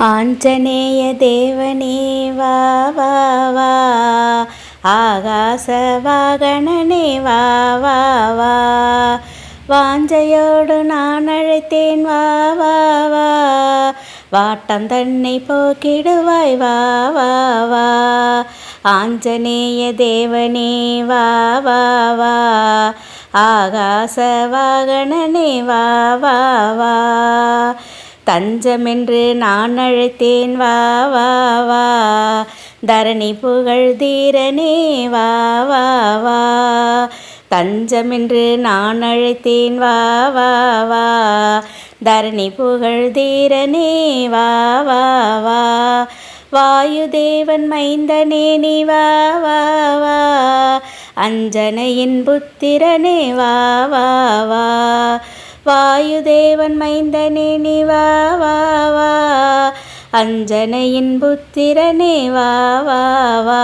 ஆஞ்சநேய தேவனே வா வா வா, ஆகாச வாகனனே வா வா வா, வாஞ்சையோடு நான் அழைத்தேன் வா வா வா, வாட்டம் தன்னை போக்கிடுவாய் வா வா வா, ஆஞ்சநேய தேவனே வா வா வா, ஆகாச வாகனனே வா வா வா, தஞ்சமென்று நான் அழைத்தேன் வா வா வா, தரணி புகழ் தீரனே வா வா வா, தஞ்சமென்று நான் அழைத்தேன் வா வா வா, தரணி புகழ் தீரனே வா வா வா, வாயுதேவன் மைந்தனே நீ வா வா வா, அஞ்சனையின் புத்திரனே வா வா வா, வாயுதேவன் மைந்தனே நீ வா வா வா, அஞ்சனையின் புத்திரனே வா வா வா,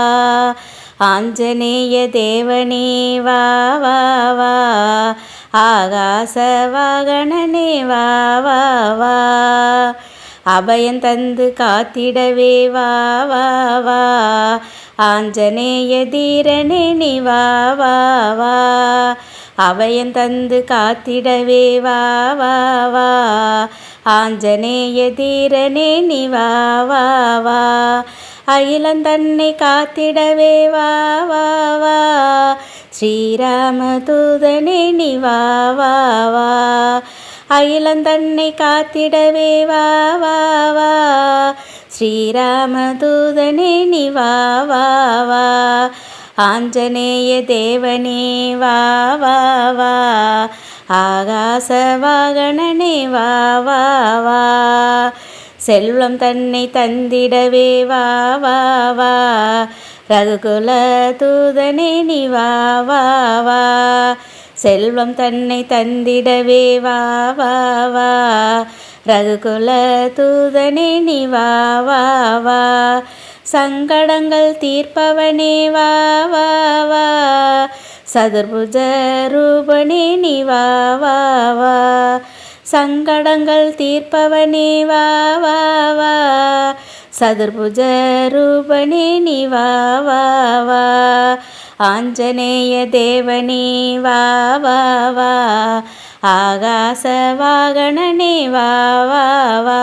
ஆஞ்சநேய தேவனே வா வா வா, ஆகாச வாகனனே வா வா வா, அபயம் தந்து காத்திடவே வா வா வா, ஆஞ்சநேய தீரனே நீ வா வா வா, அபயம் தந்து காத்திடவே வா வா வா, ஆஞ்சநேய தீரனே நீ வா வா வா, அகிலம் தன்னை காத்திடவே வா வா வா, ஸ்ரீராம தூதனே நீ வா வா வா, அகிலம் தன்னை காத்திடவே வா வா வா, ஸ்ரீராம தூதனே நீ வா வா வா, ஆஞ்சநேய தேவனே வா வா வா, ஆகாச வாகனனே வா வா வா, செல்வம் தன்னை தந்திடவே வா வா வா, ரகுகுல தூதனே நீ வா வா வா, செல்வம் தன்னை தந்திடவே வா வா வா, ரகுகுல தூதனே நீ வா வா வா, சங்கடங்கள் தீர்ப்பவனே வா வா வா, சதுர்புஜ ரூபனே நீ வா வா வா, சங்கடங்கள் தீர்ப்பவனே வா வா வா, சதுர்புஜ ரூபனே நீ வா வா வா, ஆஞ்சநேய தேவனே வா வா வா, ஆகாச வாகனனே வா வா வா.